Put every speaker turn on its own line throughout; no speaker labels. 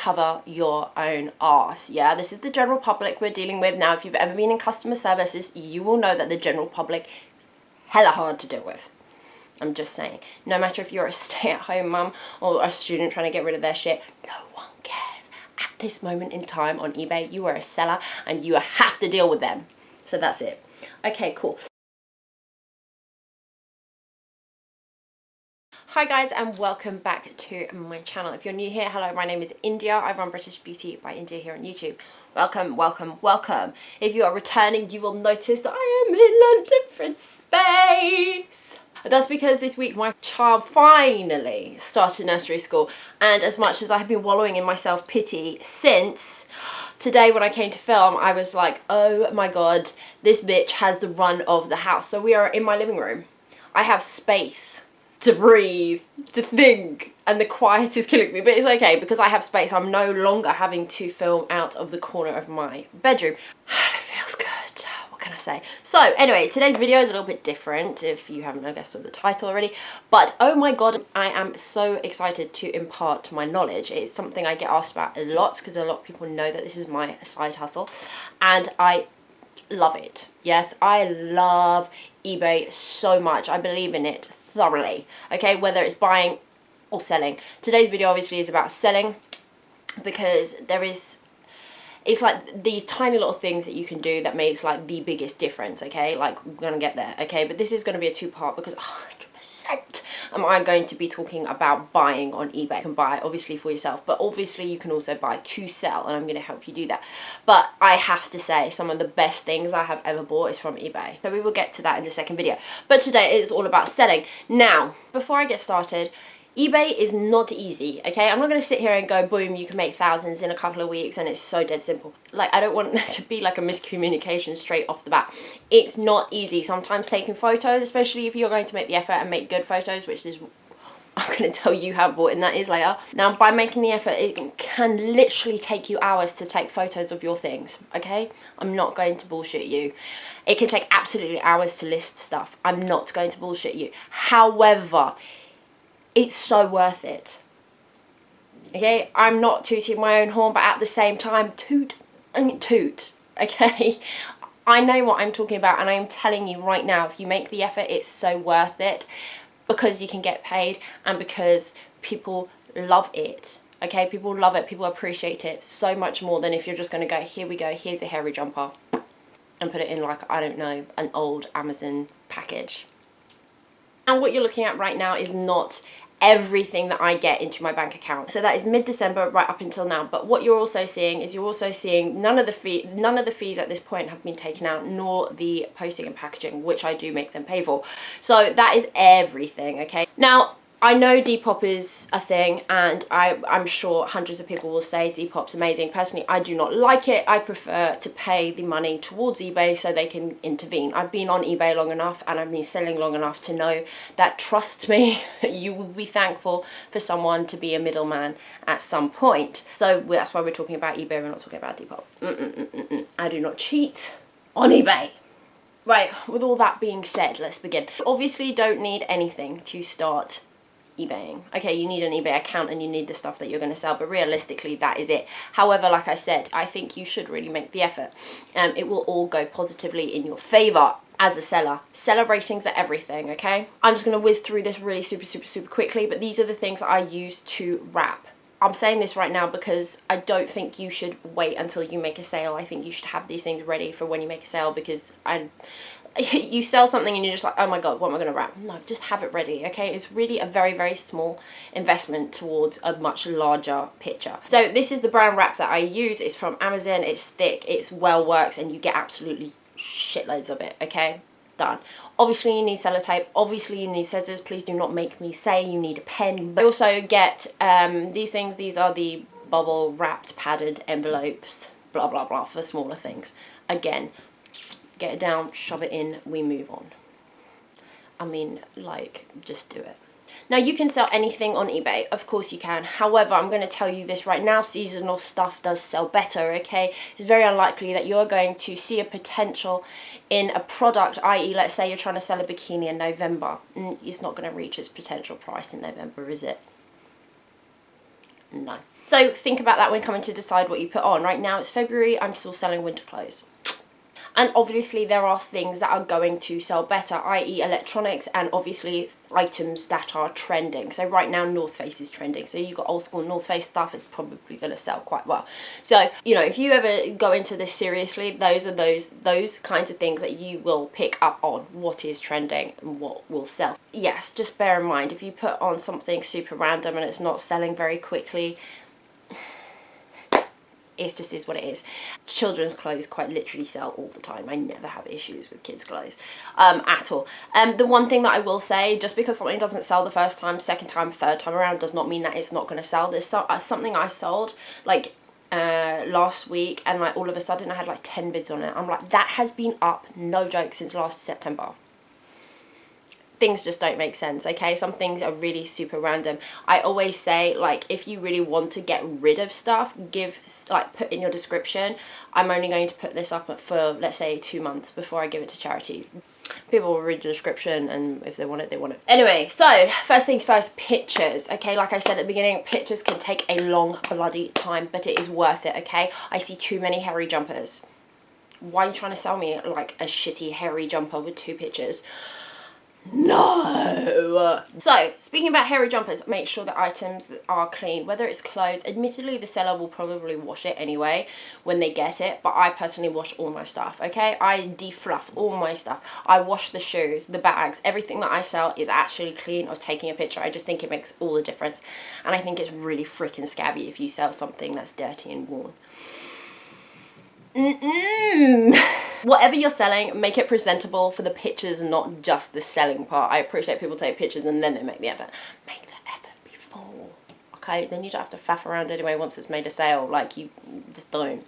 cover your own arse. Yeah, this is the general public we're dealing with. Now, if you've ever been in customer services, you will know that the general public hella hard to deal with. I'm just saying. No matter if you're a stay-at-home mum or a student trying to get rid of their shit, no one cares. At this moment in time on eBay, you are a seller and you have to deal with them. So that's it. Okay, cool. Hi guys, and welcome back to my channel. If you're new here, hello, my name is India. I run British Beauty by India here on YouTube. Welcome, welcome, welcome. If you are returning, you will notice that I am in a different space. That's because this week my child finally started nursery school, and as much as I have been wallowing in my self-pity since, today when I came to film, I was like, oh my god, this bitch has the run of the house. So we are in my living room. I have space to breathe, to think, and the quiet is killing me, but it's okay because I have space. I'm no longer having to film out of the corner of my bedroom. It feels good. What can I say? So anyway, today's video is a little bit different if you haven't guessed the title already, but oh my god, I am so excited to impart my knowledge. It's something I get asked about a lot because a lot of people know that this is my side hustle, and I love it. Yes, I love eBay so much. I believe in it thoroughly. Okay, whether it's buying or selling. Today's video obviously is about selling because it's like these tiny little things that you can do that makes like the biggest difference. Okay, like we're gonna get there. Okay, but this is going to be a two-part because 100% am I going to be talking about buying on eBay. You can buy obviously for yourself, but obviously you can also buy to sell, and I'm going to help you do that. But I have to say, some of the best things I have ever bought is from eBay. So we will get to that in the second video. But today it's all about selling. Now, before I get started, eBay is not easy, okay? I'm not going to sit here and go, boom, you can make thousands in a couple of weeks and it's so dead simple. Like, I don't want there to be like a miscommunication straight off the bat. It's not easy. Sometimes taking photos, especially if you're going to make the effort and make good photos, which is, I'm going to tell you how important that is later. Now, by making the effort, it can literally take you hours to take photos of your things, okay? I'm not going to bullshit you. It can take absolutely hours to list stuff. I'm not going to bullshit you. However, it's so worth it. Okay, I'm not tooting my own horn, but at the same time, toot, okay? I know what I'm talking about, and I am telling you right now, if you make the effort, it's so worth it because you can get paid and because people love it. Okay, people love it, people appreciate it so much more than if you're just going to go, here we go, here's a hairy jumper, and put it in like, I don't know, an old Amazon package. And what you're looking at right now is not everything that I get into my bank account. So that is mid-December right up until now. But what you're also seeing is none of the fees at this point have been taken out, nor the posting and packaging, which I do make them pay for. So that is everything, okay? Now, I know Depop is a thing, and I'm sure hundreds of people will say Depop's amazing. Personally, I do not like it. I prefer to pay the money towards eBay so they can intervene. I've been on eBay long enough and I've been selling long enough to know that, trust me, you will be thankful for someone to be a middleman at some point. So that's why we're talking about eBay, we're not talking about Depop. I do not cheat on eBay. Right, with all that being said, let's begin. You obviously don't need anything to start eBaying. Okay, you need an eBay account and you need the stuff that you're going to sell, but realistically that is it. However, like I said, I think you should really make the effort. It will all go positively in your favor as a seller. Seller ratings are everything, okay? I'm just going to whiz through this really super quickly, but these are the things I use to wrap. I'm saying this right now because I don't think you should wait until you make a sale. I think you should have these things ready for when you make a sale, because you sell something and you're just like, oh my god, what am I going to wrap? No, just have it ready, okay? It's really a very small investment towards a much larger picture. So this is the brown wrap that I use. It's from Amazon. It's thick, it's well works, and you get absolutely shitloads of it, okay? Done. Obviously you need sellotape, obviously you need scissors. Please do not make me say you need a pen. I also get these things. These are the bubble wrapped padded envelopes, blah blah blah, for smaller things. Again, get it down, shove it in, we move on. I mean, like, just do it. Now, you can sell anything on eBay. Of course you can. However, I'm going to tell you this right now. Seasonal stuff does sell better, okay? It's very unlikely that you're going to see a potential in a product, i.e. let's say you're trying to sell a bikini in November. It's not going to reach its potential price in November, is it? No. So think about that when coming to decide what you put on. Right now it's February, I'm still selling winter clothes. And obviously there are things that are going to sell better, i.e. electronics, and obviously items that are trending. So right now North Face is trending. So you've got old school North Face stuff, it's probably going to sell quite well. So, you know, if you ever go into this seriously, those are those kinds of things that you will pick up on, what is trending and what will sell. Yes, just bear in mind, if you put on something super random and it's not selling very quickly, it just is what it is. Children's clothes quite literally sell all the time. I never have issues with kids' clothes at all. The one thing that I will say, just because something doesn't sell the first time, second time, third time around, does not mean that it's not going to sell. There's something I sold like last week, and like all of a sudden I had like 10 bids on it. I'm like, that has been up, no joke, since last September. Things just don't make sense, okay? Some things are really super random. I always say, like, if you really want to get rid of stuff, put in your description, I'm only going to put this up for, let's say, 2 months before I give it to charity. People will read the description, and if they want it, they want it. Anyway, so first things first, pictures, okay? Like I said at the beginning, pictures can take a long bloody time, but it is worth it, okay? I see too many hairy jumpers. Why are you trying to sell me like a shitty hairy jumper with 2 pictures? No! So, speaking about hairy jumpers, make sure that items that are clean, whether it's clothes. Admittedly, the seller will probably wash it anyway when they get it, but I personally wash all my stuff, okay? I defluff all my stuff. I wash the shoes, the bags, everything that I sell is actually clean of taking a picture. I just think it makes all the difference. And I think it's really freaking scabby if you sell something that's dirty and worn. Whatever you're selling, make it presentable for the pictures, not just the selling part. I appreciate people take pictures and then they make the effort. Make the effort before, okay? Then you don't have to faff around anyway once it's made a sale. Like, you just don't.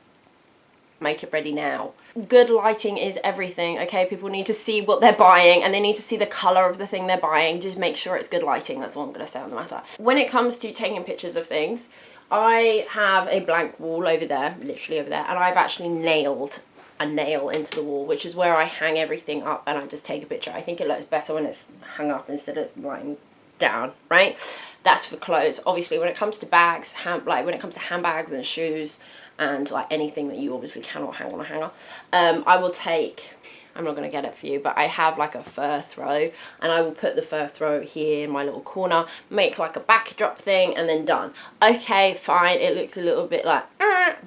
Make it ready now. Good lighting is everything, okay? People need to see what they're buying, and they need to see the color of the thing they're buying. Just make sure it's good lighting. That's all I'm going to say on the matter. When it comes to taking pictures of things, I have a blank wall over there, literally over there, and I've actually nailed a nail into the wall, which is where I hang everything up and I just take a picture. I think it looks better when it's hung up instead of lying down, right? That's for clothes. Obviously, when it comes to bags, when it comes to handbags and shoes and like anything that you obviously cannot hang on a hanger, I will take, I'm not going to get it for you, but I have like a fur throw, and I will put the fur throw here in my little corner, make like a backdrop thing, and then done. Okay, fine, it looks a little bit like,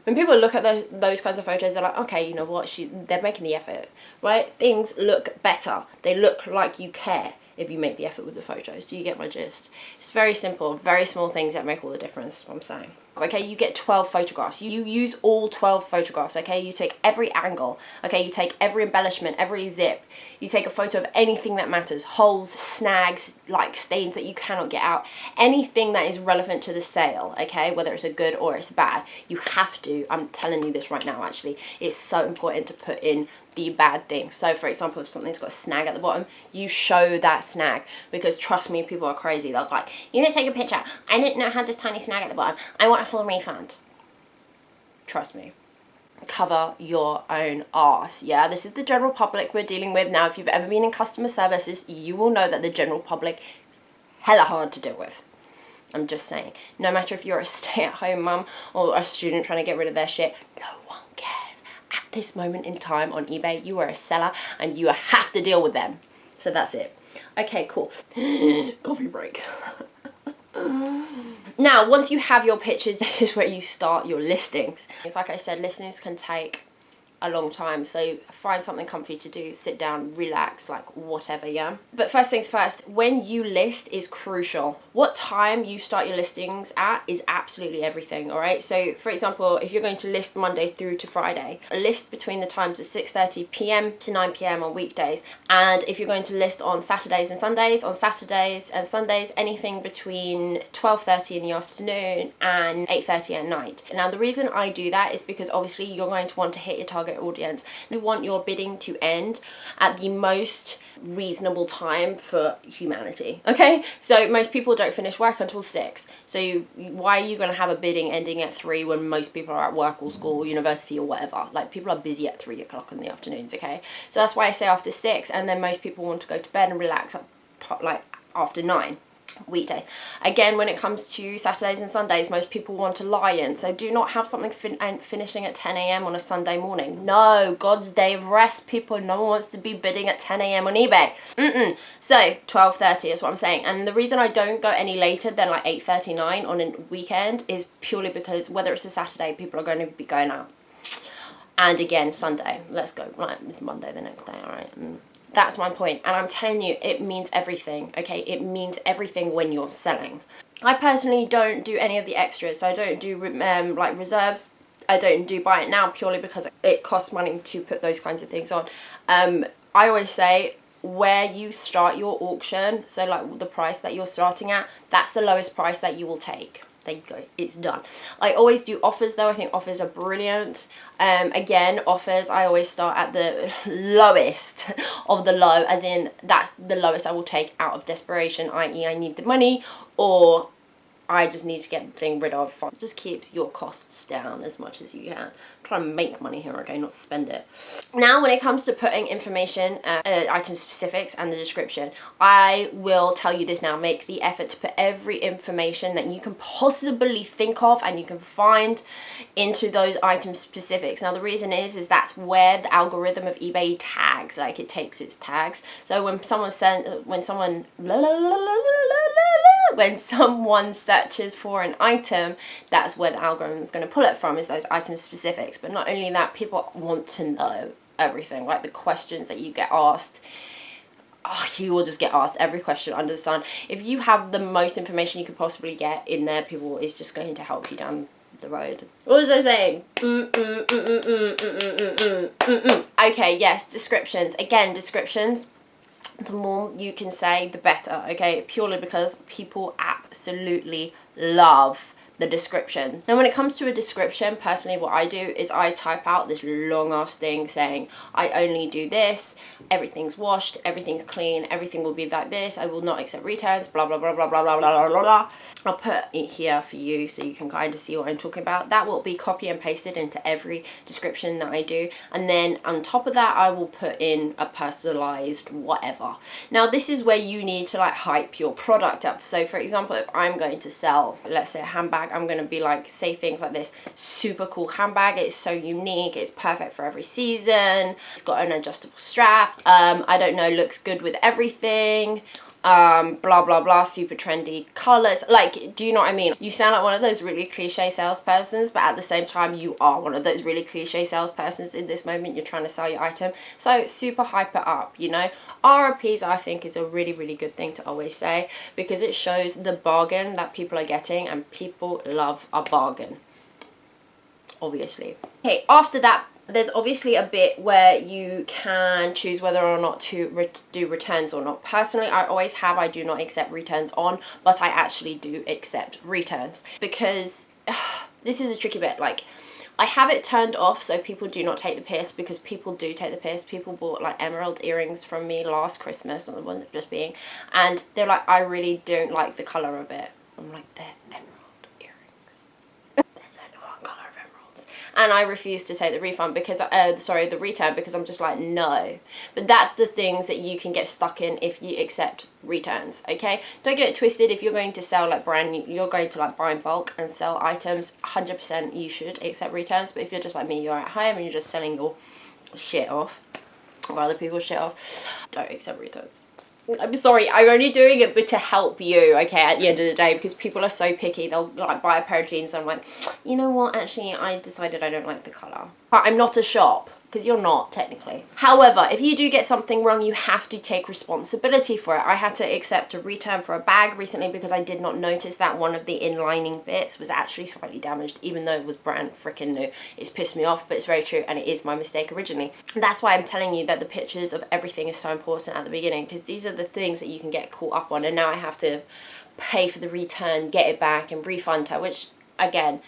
when people look at those kinds of photos, they're like, okay, you know what, they're making the effort, right? Things look better. They look like you care if you make the effort with the photos. Do you get my gist? It's very simple, very small things that make all the difference, what I'm saying. Okay, you get 12 photographs. You use all 12 photographs, okay? You take every angle, okay? You take every embellishment, every zip. You take a photo of anything that matters. Holes, snags, like stains that you cannot get out. Anything that is relevant to the sale, okay? Whether it's a good or it's bad. You have to, I'm telling you this right now actually, it's so important to put in the bad things. So for example, if something's got a snag at the bottom, you show that snag, because trust me, people are crazy. They're like, you didn't take a picture. I didn't know I had this tiny snag at the bottom. I want a full refund. Trust me. Cover your own arse. Yeah, this is the general public we're dealing with now. If you've ever been in customer services, you will know that the general public hella hard to deal with. I'm just saying. No matter if you're a stay-at-home mum or a student trying to get rid of their shit, no one cares. At this moment in time on eBay, you are a seller and you have to deal with them. So that's it. Okay, cool. Coffee break. Now, once you have your pictures, this is where you start your listings. It's like I said, listings can take a long time, so find something comfy to do, sit down, relax, like whatever, yeah? But first things first, when you list is crucial. What time you start your listings at is absolutely everything, all right? So for example, if you're going to list Monday through to Friday, a list between the times of 6:30 p.m. to 9 p.m. on weekdays. And if you're going to list on Saturdays and Sundays, anything between 12:30 in the afternoon and 8:30 at night. Now, the reason I do that is because obviously you're going to want to hit your target audience. You want your bidding to end at the most reasonable time for humanity, okay? So most people don't finish work until 6. So why are you going to have a bidding ending at 3 when most people are at work or school or university or whatever? Like, people are busy at 3 o'clock in the afternoons, okay? So that's why I say after 6, and then most people want to go to bed and relax like after 9. weekday. Again, when it comes to Saturdays and Sundays, most people want to lie in, so do not have something finishing at 10 a.m. on a Sunday morning. No, God's day of rest, people. No one wants to be bidding at 10 a.m. on eBay. So 12:30 is what I'm saying, and the reason I don't go any later than like 8:39 on a weekend is purely because whether it's a Saturday, people are going to be going out, and again Sunday, let's go, right, it's Monday the next day, all right. That's my point, and I'm telling you, it means everything, okay? It means everything when you're selling. I personally don't do any of the extras, so I don't do like reserves. I don't do buy it now purely because it costs money to put those kinds of things on. I always say where you start your auction, so like the price that you're starting at, that's the lowest price that you will take. There you go, it's done. I always do offers though. I think offers are brilliant. Again, offers, I always start at the lowest of the low, as in that's the lowest I will take out of desperation, i.e. I need the money, or I just need to get the thing rid of. It just keeps your costs down as much as you can. Try and make money here, okay, not spend it. Now, when it comes to putting information, item specifics and the description, I will tell you this now. Make the effort to put every information that you can possibly think of and you can find into those item specifics. Now, the reason is that's where the algorithm of eBay tags, like it takes its tags. So when someone searches for an item, that's where the algorithm is going to pull it from, is those item specifics. But not only that, people want to know everything, like the questions that you get asked. Oh, you will just get asked every question under the sun. If you have the most information you could possibly get in there, people is just going to help you down the road. What was I saying? Okay, yes, descriptions. Again, descriptions, the more you can say, the better, okay? Purely because people absolutely love the description. Now, when it comes to a description, personally, what I do is I type out this long ass thing saying, I only do this, everything's washed, everything's clean, everything will be like this, I will not accept returns, blah, blah, blah, blah, blah, blah, blah, blah, blah. I'll put it here for you so you can kind of see what I'm talking about. That will be copy and pasted into every description that I do. And then on top of that, I will put in a personalized whatever. Now, this is where you need to like hype your product up. So for example, if I'm going to sell, let's say a handbag, I'm going to be like, say things like this: super cool handbag, it's so unique, it's perfect for every season, it's got an adjustable strap, I don't know, looks good with everything, blah blah blah, super trendy colors. Like, do you know what I mean? You sound like one of those really cliche salespersons, but at the same time you are one of those really cliche salespersons in this moment. You're trying to sell your item, so super hype it up, you know. RRPs, I think, is a really really good thing to always say, because it shows the bargain that people are getting, and people love a bargain, obviously. Okay, after that, there's obviously a bit where you can choose whether or not to do returns or not. Personally, I do not accept returns on, but I actually do accept returns, because this is a tricky bit. Like, I have it turned off so people do not take the piss, because people do take the piss. People bought like emerald earrings from me last Christmas, not the one just being, and they're like, I really don't like the colour of it. I'm like, they're emerald earrings. There's only one colour of emeralds. And I refuse to take the refund because, the return, because I'm just like, no. But that's the things that you can get stuck in if you accept returns, okay? Don't get it twisted. If you're going to sell like brand new, you're going to like buy in bulk and sell items, 100% you should accept returns. But if you're just like me, you're at home and you're just selling your shit off, or other people's shit off, don't accept returns. I'm sorry, I'm only doing it but to help you, okay, at the end of the day, because people are so picky. They'll like buy a pair of jeans and I'm like, you know what, actually I decided I don't like the colour. But I'm not a shop, because you're not technically. However, if you do get something wrong, you have to take responsibility for it. I had to accept a return for a bag recently because I did not notice that one of the inlining bits was actually slightly damaged, even though it was brand freaking new. It's pissed me off, but it's very true, and it is my mistake originally. And that's why I'm telling you that the pictures of everything is so important at the beginning, because these are the things that you can get caught up on, and now I have to pay for the return, get it back, and refund her, which, again,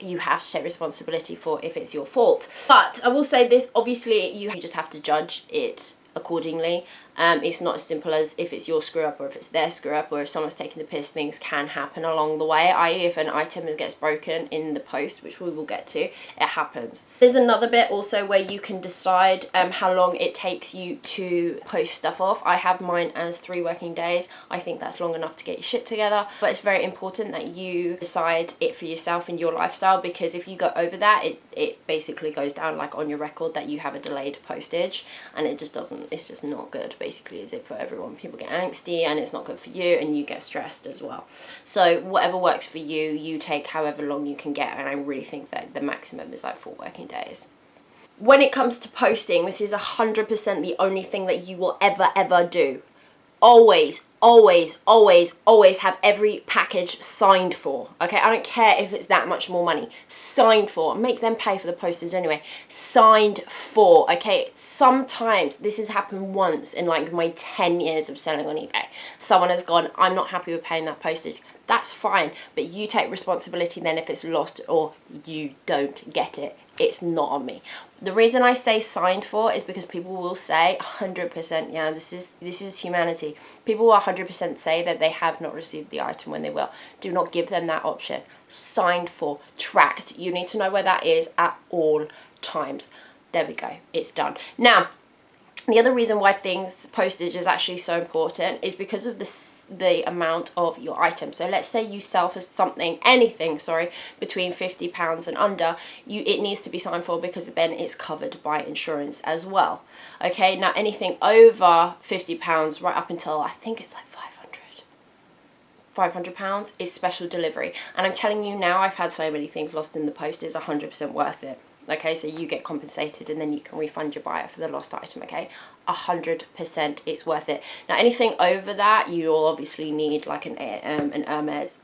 you have to take responsibility for if it's your fault. But I will say this, obviously you just have to judge it accordingly. It's not as simple as if it's your screw up or if it's their screw up or if someone's taking the piss. Things can happen along the way, i.e. if an item gets broken in the post, which we will get to, it happens. There's another bit also where you can decide how long it takes you to post stuff off. I have mine as 3 working days. I think that's long enough to get your shit together, but it's very important that you decide it for yourself and your lifestyle, because if you go over that, it basically goes down like on your record that you have a delayed postage, and it just doesn't, it's just not good, basically, is it for everyone. People get angsty and it's not good for you, and you get stressed as well. So whatever works for you, you take however long you can get, and I really think that the maximum is like 4 working days. When it comes to posting, this is 100% the only thing that you will ever do. Always have every package signed for, okay? I don't care if it's that much more money. Signed for. Make them pay for the postage anyway. Signed for, okay? Sometimes, this has happened once in like my 10 years of selling on eBay. Someone has gone, I'm not happy with paying that postage. That's fine, but you take responsibility then if it's lost or you don't get it. It's not on me. The reason I say signed for is because people will say 100%, yeah, this is humanity. People will 100% say that they have not received the item when they will. Do not give them that option. Signed for, tracked. You need to know where that is at all times. There we go. It's done. Now, the other reason why postage is actually so important is because of the amount of your item. So let's say you sell for anything between £50 and under, it needs to be signed for, because then it's covered by insurance as well. Okay, now anything over £50 right up until I think it's like £500 is special delivery. And I'm telling you now, I've had so many things lost in the post, is 100% worth it. Okay, so you get compensated and then you can refund your buyer for the lost item, okay? 100% it's worth it. Now, anything over that, you'll obviously need like an Hermes.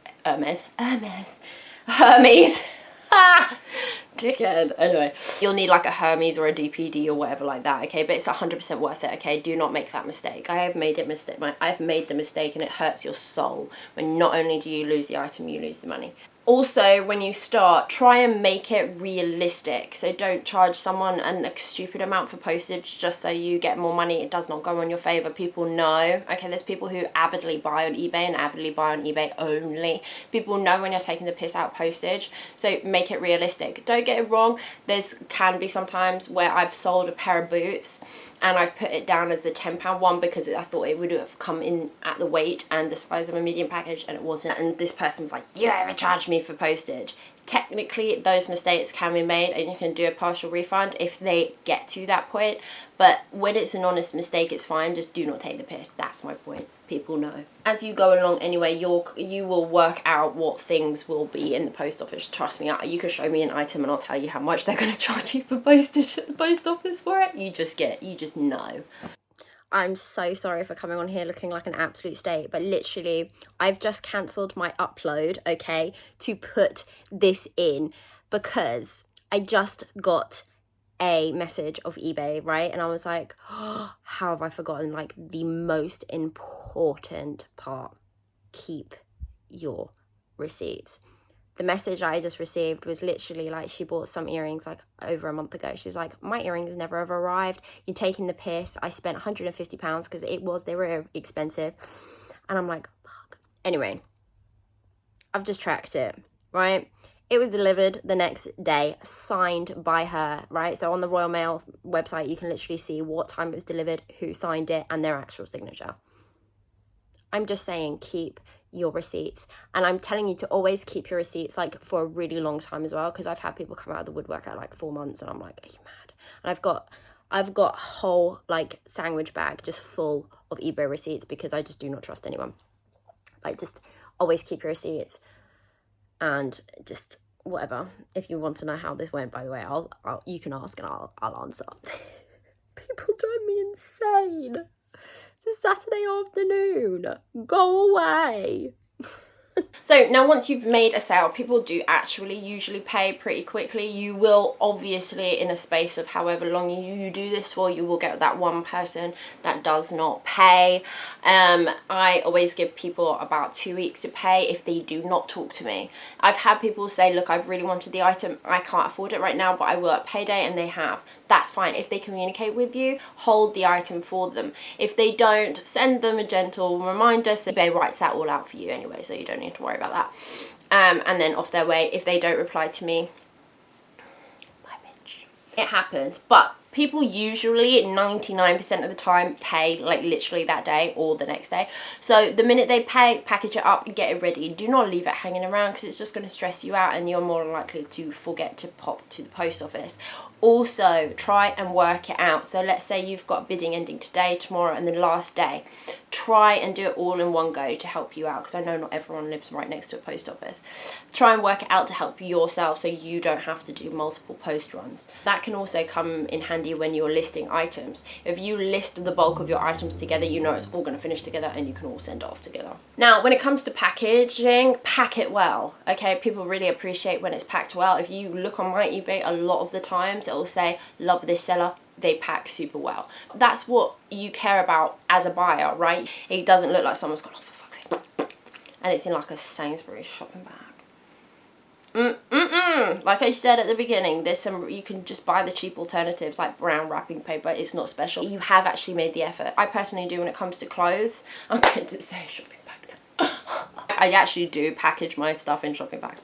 Dickhead. Anyway, you'll need like a Hermes or a DPD or whatever like that, okay? But it's 100% worth it, okay? Do not make that mistake. I've made the mistake, and it hurts your soul when not only do you lose the item, you lose the money. Also, when you start, try and make it realistic. So don't charge someone a stupid amount for postage just so you get more money. It does not go on your favor. People know. Okay, there's people who avidly buy on eBay and avidly buy on eBay only. People know when you're taking the piss out postage. So make it realistic. Don't get it wrong. Can be sometimes where I've sold a pair of boots and I've put it down as the £10 one because I thought it would have come in at the weight and the size of a medium package, and it wasn't. And this person was like, you overcharged me for postage. Technically, those mistakes can be made and you can do a partial refund if they get to that point. But when it's an honest mistake, it's fine. Just do not take the piss. That's my point. People know. As you go along anyway, you will work out what things will be in the post office. Trust me, you can show me an item and I'll tell you how much they're going to charge you for postage at the post office for it. You just know. I'm so sorry for coming on here looking like an absolute state, but literally I've just cancelled my upload, okay, to put this in because I just got a message of eBay, right? And I was like, oh, how have I forgotten like the most important part? Keep your receipts. The message I just received was literally like, she bought some earrings like over a month ago. She was like, my earrings never have arrived. You're taking the piss. I spent £150 because they were expensive. And I'm like, fuck. Anyway, I've just tracked it, right? It was delivered the next day, signed by her, right? So on the Royal Mail website, you can literally see what time it was delivered, who signed it, and their actual signature. I'm just saying, keep your receipts. And I'm telling you to always keep your receipts like for a really long time as well, because I've had people come out of the woodwork at like 4 months and I'm like, are you mad? And I've got a whole like sandwich bag just full of eBay receipts because I just do not trust anyone. Like, just always keep your receipts. And just whatever, if you want to know how this went, by the way, you can ask and I'll answer. People drive me insane. It's a Saturday afternoon. Go away. So now once you've made a sale, people do actually usually pay pretty quickly. You will obviously, in a space of however long you do this for, you will get that one person that does not pay. I always give people about 2 weeks to pay if they do not talk to me. I've had people say, look, I've really wanted the item, I can't afford it right now, but I will at payday, and they have. That's fine. If they communicate with you, hold the item for them. If they don't, send them a gentle reminder. So eBay writes that all out for you anyway, so you don't need to worry about that. And then off their way. If they don't reply to me, bye bitch. It happens, but people usually 99% of the time pay like literally that day or the next day. So the minute they pay, package it up and get it ready. Do not leave it hanging around, because it's just going to stress you out and you're more likely to forget to pop to the post office. Also, try and work it out. So let's say you've got bidding ending today, tomorrow, and the last day. Try and do it all in one go to help you out, because I know not everyone lives right next to a post office. Try and work it out to help yourself so you don't have to do multiple post runs. That can also come in handy when you're listing items. If you list the bulk of your items together, you know it's all going to finish together and you can all send it off together. Now, when it comes to packaging, pack it well. Okay, people really appreciate when it's packed well. If you look on my eBay, a lot of the times it will say, love this seller, they pack super well. That's what you care about as a buyer, right? It doesn't look like someone's gone, oh, for fuck's sake, and it's in like a Sainsbury's shopping bag. Like I said at the beginning, there's some, you can just buy the cheap alternatives like brown wrapping paper. It's not special. You have actually made the effort. I personally do when it comes to clothes. I'm going to say shopping bag now. I actually do package my stuff in shopping bags,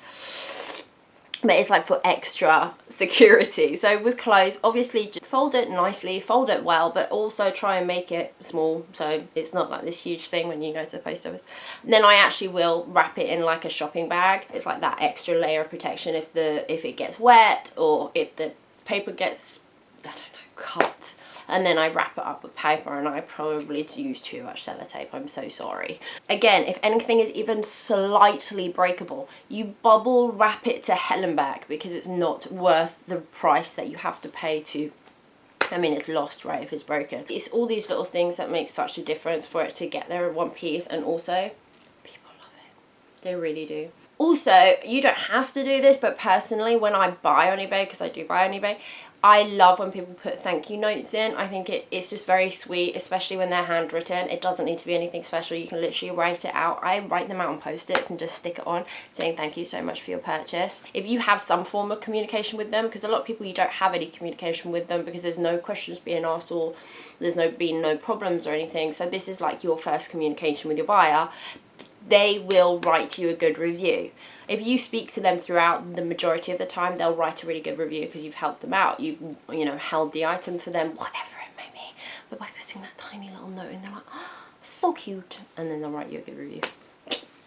but it's like for extra security. So with clothes, obviously just fold it nicely, fold it well, but also try and make it small so it's not like this huge thing when you go to the post office. And then I actually will wrap it in like a shopping bag. It's like that extra layer of protection if it gets wet or if the paper gets, I don't know, cut. And then I wrap it up with paper, and I probably use too much sellotape. I'm so sorry. Again, if anything is even slightly breakable, you bubble wrap it to hell and back, because it's not worth the price that you have to pay to, I mean, it's lost, right, if it's broken. It's all these little things that make such a difference for it to get there in one piece, and also, people love it. They really do. Also, you don't have to do this, but personally, when I buy on eBay, because I do buy on eBay, I love when people put thank you notes in. I think it's just very sweet, especially when they're handwritten. It doesn't need to be anything special. You can literally write it out. I write them out on Post-its and just stick it on, saying thank you so much for your purchase. If you have some form of communication with them, because a lot of people, you don't have any communication with them because there's no questions being asked or there's been no problems or anything. So this is like your first communication with your buyer. They will write you a good review. If you speak to them throughout, the majority of the time, they'll write a really good review because you've helped them out. You've, you know, held the item for them, whatever it may be. But by putting that tiny little note in, they're like, oh, so cute. And then they'll write you a good review.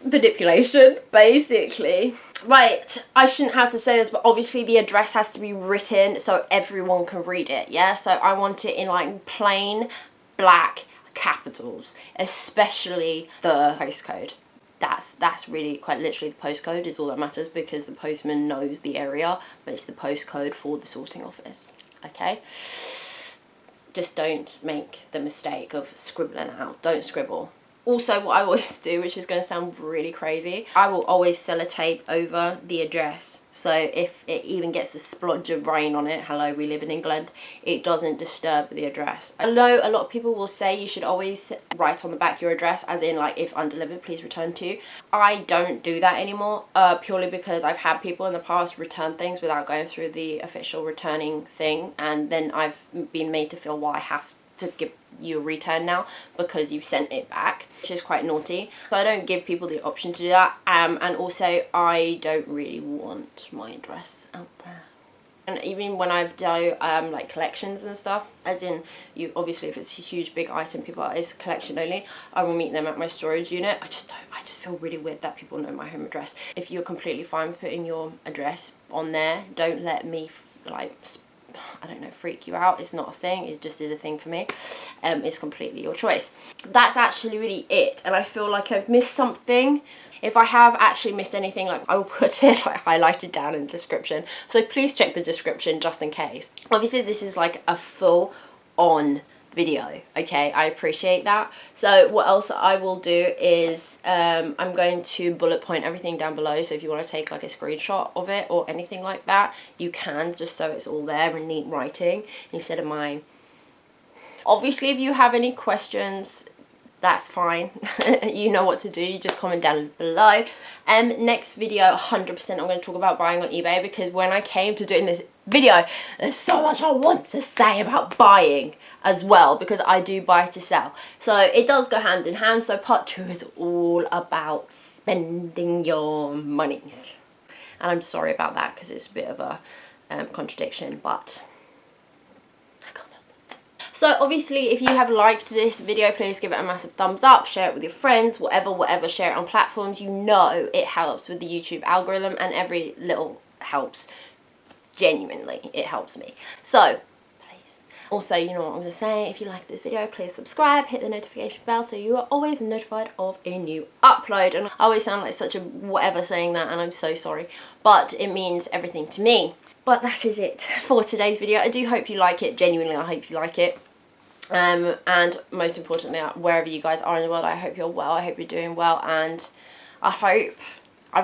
Manipulation, basically. Right, I shouldn't have to say this, but obviously the address has to be written so everyone can read it, yeah? So I want it in like plain black capitals, especially the postcode. That's really quite literally the postcode is all that matters, because the postman knows the area, but it's the postcode for the sorting office. Okay, just don't make the mistake of scribbling out. Don't scribble. Also, what I always do, which is going to sound really crazy, I will always sellotape over the address. So if it even gets a splodge of rain on it, hello, we live in England, it doesn't disturb the address. I know a lot of people will say you should always write on the back your address, as in like, if undelivered, please return to. I don't do that anymore, purely because I've had people in the past return things without going through the official returning thing, and then I've been made to feel, well, I have to give you a return now because you've sent it back, which is quite naughty. So I don't give people the option to do that, and also I don't really want my address out there. And even when I've done like collections and stuff, as in, you obviously if it's a huge big item, people are, it's collection only, I will meet them at my storage unit. I just feel really weird that people know my home address. If you're completely fine with putting your address on there, don't let me like, I don't know, freak you out. It's not a thing, it just is a thing for me. It's completely your choice. That's actually really it, and I feel like I've missed something. If I have actually missed anything, like, I will put it like highlighted down in the description, so please check the description just in case. Obviously this is like a full on video. Okay, I appreciate that. So what else I will do is I'm going to bullet point everything down below, so if you want to take like a screenshot of it or anything like that, you can, just so it's all there in neat writing instead of mine. Obviously, if you have any questions, that's fine. You know what to do. You just comment down below. Next video, 100% I'm going to talk about buying on eBay, because when I came to doing this video, there's so much I want to say about buying as well, because I do buy to sell. So it does go hand in hand. So part 2 is all about spending your monies. And I'm sorry about that, because it's a bit of a contradiction, but so obviously, if you have liked this video, please give it a massive thumbs up, share it with your friends, whatever, share it on platforms. You know it helps with the YouTube algorithm, and every little helps. Genuinely, it helps me. So, please. Also, you know what I'm going to say, if you like this video, please subscribe, hit the notification bell so you are always notified of a new upload. And I always sound like such a whatever saying that, and I'm so sorry, but it means everything to me. But that is it for today's video. I do hope you like it. Genuinely, I hope you like it. And most importantly, wherever you guys are in the world, I hope you're well. I hope you're doing well. And I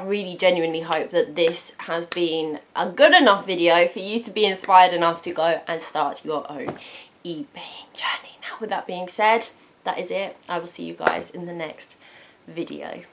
really genuinely hope that this has been a good enough video for you to be inspired enough to go and start your own eBay journey. Now, with that being said, that is it. I will see you guys in the next video.